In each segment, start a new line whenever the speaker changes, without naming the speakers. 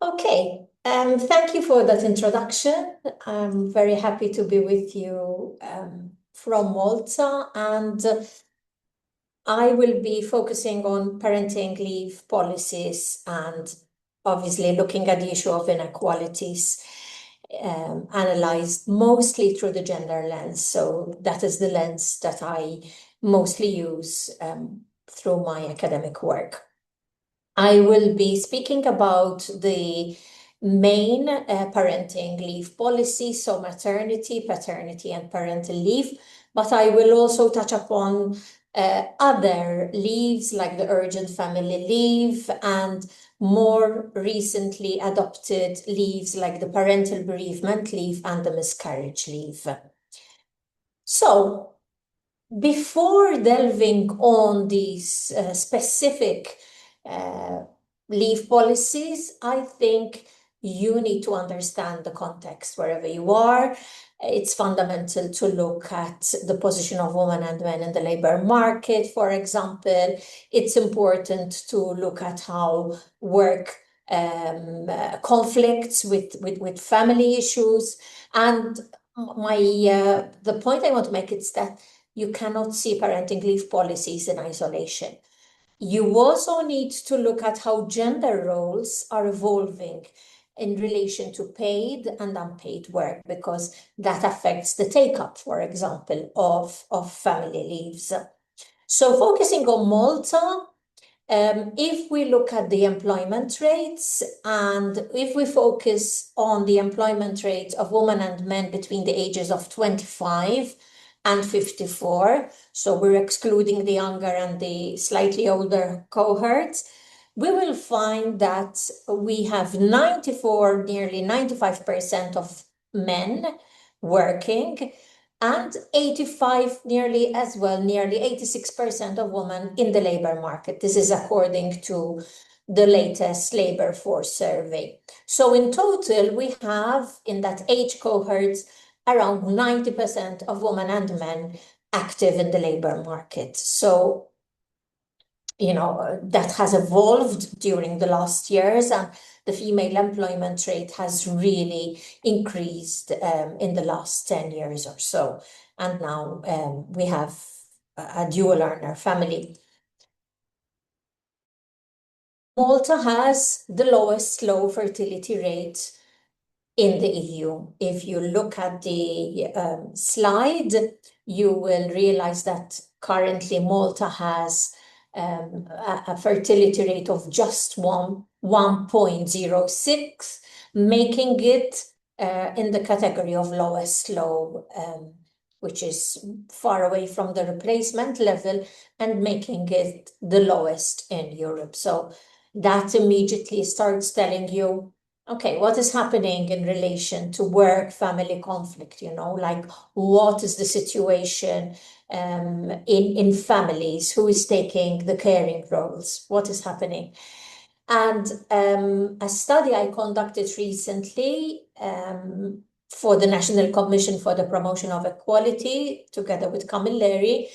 Okay, thank you for that introduction. I'm very happy to be with you from Malta, and I will be focusing on parenting leave policies and obviously looking at the issue of inequalities, analyzed mostly through the gender lens. So that is the lens that I mostly use through my academic work. I will be speaking about the main parenting leave policy, so maternity, paternity, and parental leave, but I will also touch upon other leaves like the urgent family leave and more recently adopted leaves like the parental bereavement leave and the miscarriage leave. So before delving on these specific leave policies, I think you need to understand the context wherever you are. It's fundamental to look at the position of women and men in the labor market, for example. It's important to look at how work conflicts with family issues. And the point I want to make is that you cannot see parenting leave policies in isolation. You also need to look at how gender roles are evolving in relation to paid and unpaid work, because that affects the take-up, for example, of family leaves. So focusing on Malta, if we look at the employment rates and if we focus on the employment rate of women and men between the ages of 25 and 54, so we're excluding the younger and the slightly older cohorts, we will find that we have 94, nearly 95% of men working and 85, nearly 86% of women in the labor market. This is according to the latest labor force survey. So in total, we have in that age cohort around 90% of women and men active in the labor market. So, that has evolved during the last years, and the female employment rate has really increased in the last 10 years or so. And now we have a dual earner family. Malta has the lowest low fertility rate in the EU. If you look at the slide, you will realize that currently Malta has a fertility rate of just 1.06, making it in the category of lowest low, which is far away from the replacement level and making it the lowest in Europe. So that immediately starts telling you, okay, what is happening in relation to work-family conflict, like what is the situation in families, who is taking the caring roles, what is happening? And a study I conducted recently for the National Commission for the Promotion of Equality, together with Camilleri,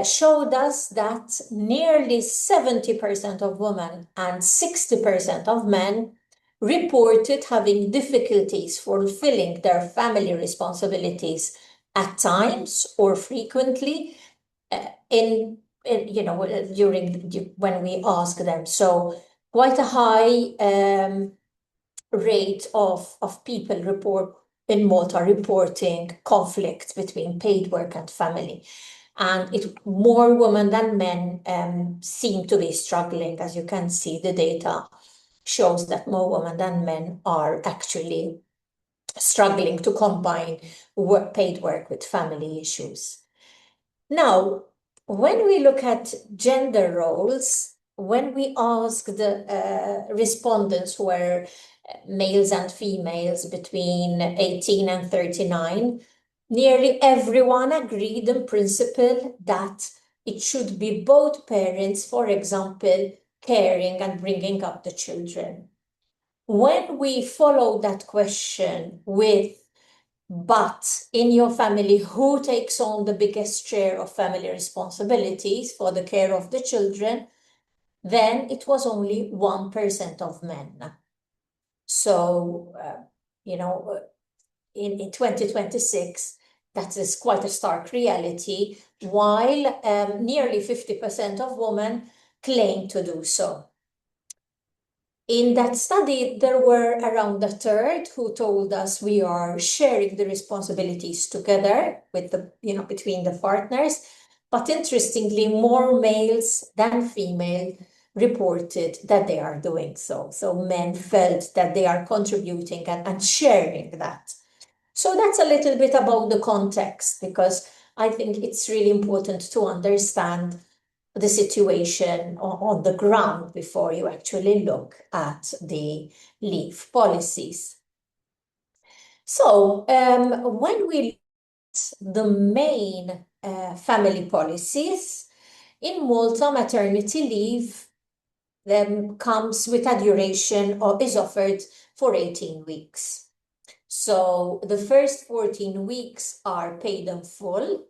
showed us that nearly 70% of women and 60% of men reported having difficulties fulfilling their family responsibilities at times or frequently during when we ask them. So quite a high rate of people in Malta reporting conflicts between paid work and family. And more women than men seem to be struggling. As you can see, the data shows that more women than men are actually struggling to combine paid work with family issues. Now, when we look at gender roles, when we ask the respondents who were males and females between 18 and 39, nearly everyone agreed in principle that it should be both parents, for example, caring and bringing up the children. When we follow that question with, but in your family, who takes on the biggest share of family responsibilities for the care of the children, then it was only 1% of men. So, in 2026, that is quite a stark reality, while nearly 50% of women claim to do so. In that study, there were around a third who told us we are sharing the responsibilities together with between the partners. But interestingly, more males than female reported that they are doing so. So men felt that they are contributing and sharing that. So that's a little bit about the context, because I think it's really important to understand the situation on the ground before you actually look at the leave policies. So when we look at the main family policies, in Malta, maternity leave comes with a duration or is offered for 18 weeks. So the first 14 weeks are paid in full.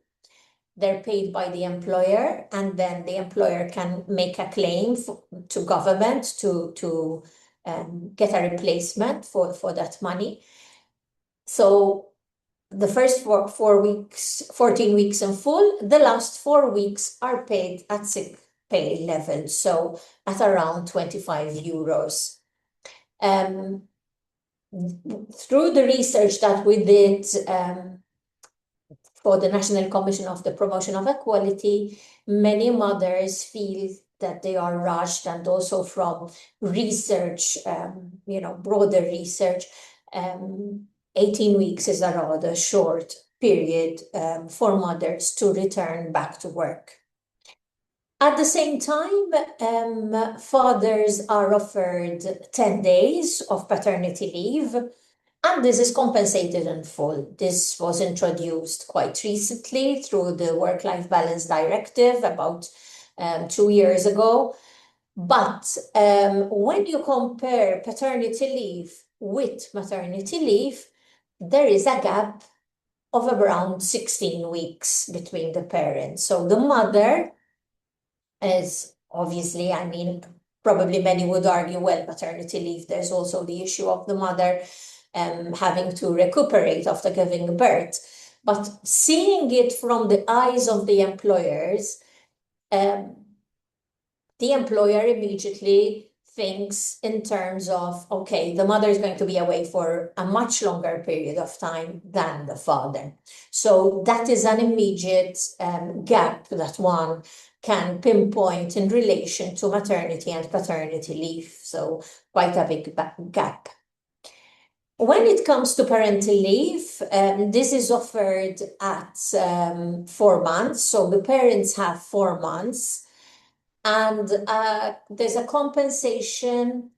They're paid by the employer, and then the employer can make a claim to government to get a replacement for that money. So the first 14 weeks in full, the last 4 weeks are paid at sick pay level, so at around 25 euros. Through the research that we did for the National Commission of the Promotion of Equality, many mothers feel that they are rushed, and also from research, broader research, 18 weeks is a rather short period for mothers to return back to work. At the same time, fathers are offered 10 days of paternity leave, and this is compensated in full. This was introduced quite recently through the Work-Life Balance Directive about 2 years ago. But when you compare paternity leave with maternity leave, there is a gap of around 16 weeks between the parents. So the mother is obviously, probably many would argue, well, maternity leave, there's also the issue of the mother having to recuperate after giving birth. But seeing it from the eyes of the employers, the employer immediately thinks in terms of, okay, the mother is going to be away for a much longer period of time than the father. So that is an immediate gap that one can pinpoint in relation to maternity and paternity leave. So quite a big gap. When it comes to parental leave, this is offered at 4 months. So the parents have 4 months, and there's a compensation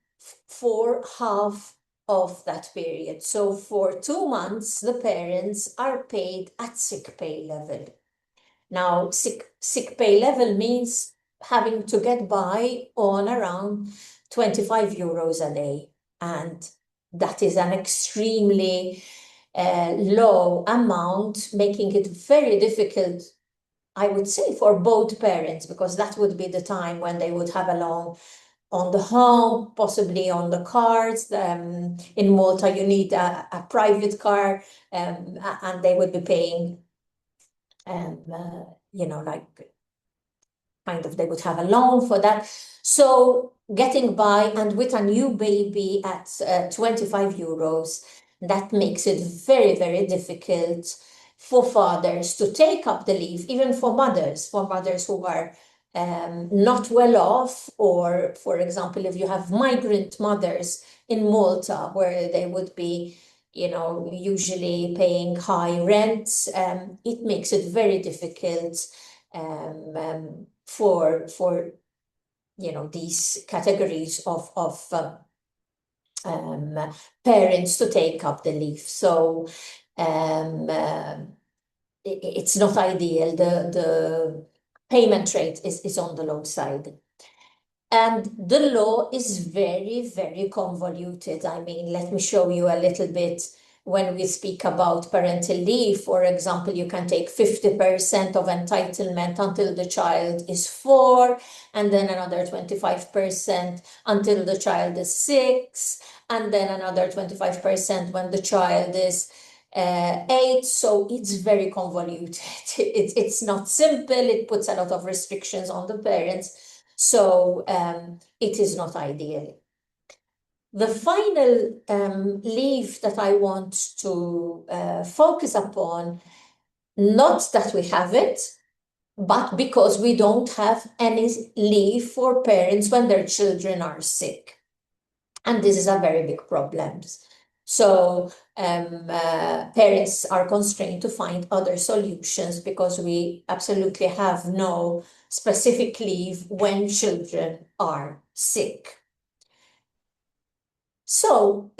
for half of that period. So for 2 months, the parents are paid at sick pay level. Now, sick pay level means having to get by on around 25 euros a day. And that is an extremely low amount, making it very difficult, I would say, for both parents, because that would be the time when they would have a loan on the home, possibly on the cars. In Malta, you need a private car, and they would be paying, they would have a loan for that. So getting by, and with a new baby at 25 euros, that makes it very, very difficult for fathers to take up the leave, even for mothers who are not well off, or, for example, if you have migrant mothers in Malta, where they would be, usually paying high rents, it makes it very difficult for these categories of parents to take up the leave. So it's not ideal. The payment rate is on the low side. And the law is very, very convoluted. Let me show you a little bit. When we speak about parental leave, for example, you can take 50% of entitlement until the child is 4, and then another 25% until the child is 6, and then another 25% when the child is 8. So it's very convoluted. It's not simple. It puts a lot of restrictions on the parents. So it is not ideal. The final leave that I want to focus upon, not that we have it, but because we don't have any leave for parents when their children are sick. And this is a very big problem. So parents are constrained to find other solutions because we absolutely have no specific leave when children are sick. So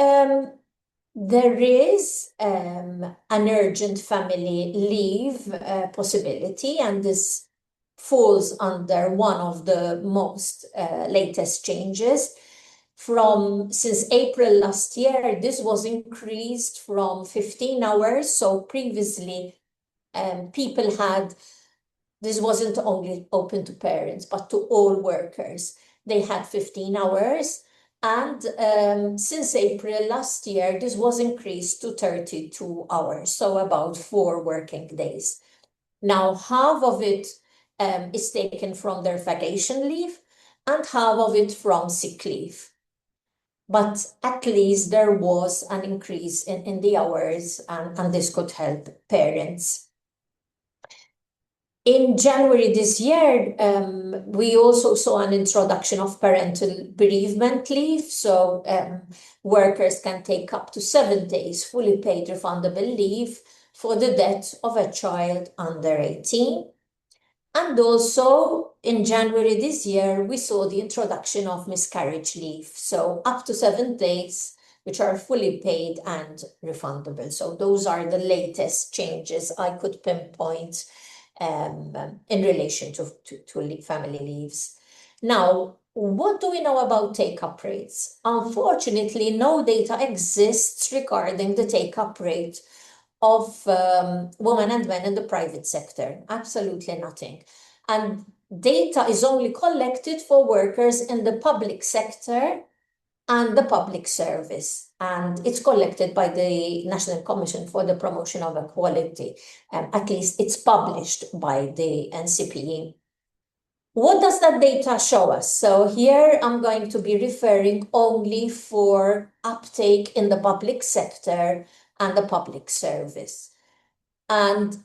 there is an urgent family leave possibility, and this falls under one of the most latest changes. Since April last year, this was increased from 15 hours. So previously, people had, this wasn't only open to parents, but to all workers. They had 15 hours. And since April last year, this was increased to 32 hours, so about 4 working days. Now, half of it is taken from their vacation leave and half of it from sick leave. But at least there was an increase in the hours, and this could help parents. In January this year, we also saw an introduction of parental bereavement leave. So workers can take up to 7 days fully paid refundable leave for the death of a child under 18. And also in January this year, we saw the introduction of miscarriage leave. So up to 7 days, which are fully paid and refundable. So those are the latest changes I could pinpoint in relation to family leaves. Now, what do we know about take-up rates? Unfortunately, no data exists regarding the take-up rate of women and men in the private sector. Absolutely nothing. And data is only collected for workers in the public sector and the public service. And it's collected by the National Commission for the Promotion of Equality. At least it's published by the NCPE. What does that data show us? So here I'm going to be referring only for uptake in the public sector and the public service. And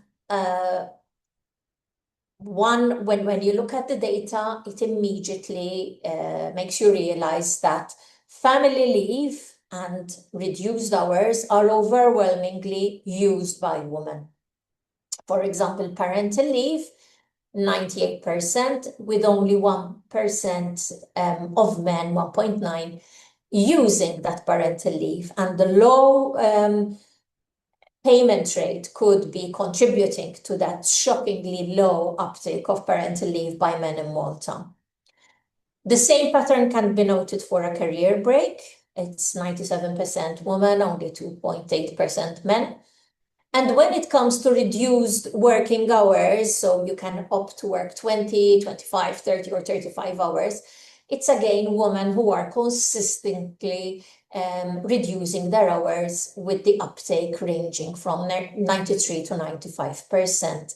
when you look at the data, it immediately makes you realize that family leave and reduced hours are overwhelmingly used by women. For example, parental leave, 98%, with only 1% of men, 1.9, using that parental leave. And the low payment rate could be contributing to that shockingly low uptake of parental leave by men in Malta. The same pattern can be noted for a career break. It's 97% women, only 2.8% men. And when it comes to reduced working hours, so you can opt to work 20, 25, 30, or 35 hours, it's again women who are consistently reducing their hours, with the uptake ranging from 93 to 95%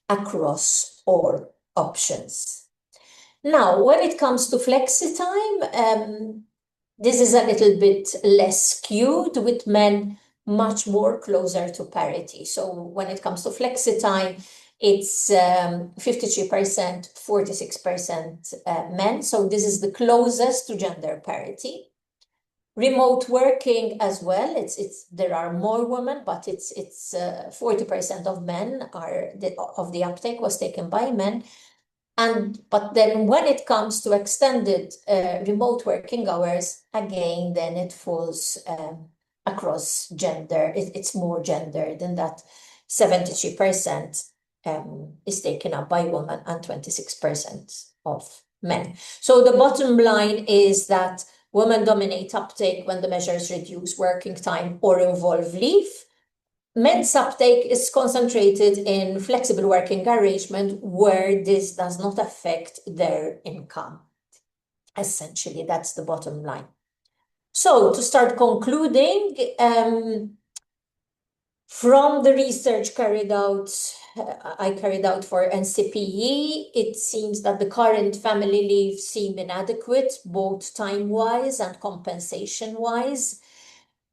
across all options. Now, when it comes to flexi time, this is a little bit less skewed, with men much more closer to parity. So when it comes to flexi time, it's 53%, 46% men. So this is the closest to gender parity. Remote working as well, there are more women, but it's 40% of men of the uptake was taken by men. But then when it comes to extended remote working hours, again, then it falls across gender. It's more gendered, in that 73% is taken up by women and 26% of men. So the bottom line is that women dominate uptake when the measures reduce working time or involve leave. Men's uptake is concentrated in flexible working arrangement where this does not affect their income. Essentially, that's the bottom line. So to start concluding, from the research I carried out for NCPE, it seems that the current family leave seem inadequate, both time-wise and compensation-wise,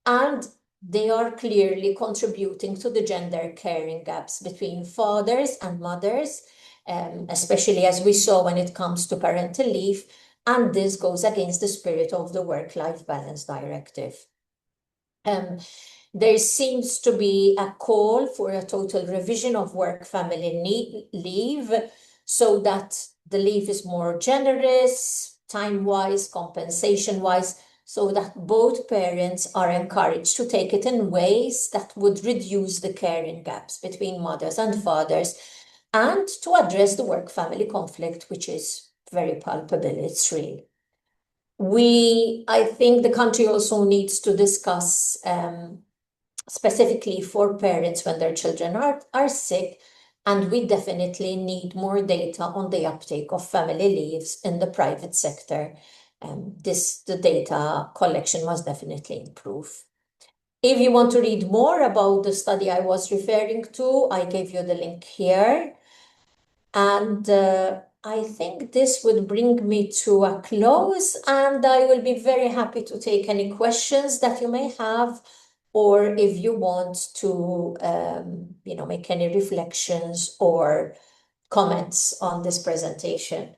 and they are clearly contributing to the gender caring gaps between fathers and mothers, especially as we saw when it comes to parental leave, and this goes against the spirit of the Work-Life Balance Directive. There seems to be a call for a total revision of work-family leave so that the leave is more generous, time-wise, compensation-wise, so that both parents are encouraged to take it in ways that would reduce the caring gaps between mothers and fathers and to address the work-family conflict, which is very palpable, it's real. I think the country also needs to discuss specifically for parents when their children are sick, and we definitely need more data on the uptake of family leaves in the private sector. The data collection must definitely improve. If you want to read more about the study I was referring to, I gave you the link here. And I think this would bring me to a close, and I will be very happy to take any questions that you may have, or if you want to, make any reflections or comments on this presentation.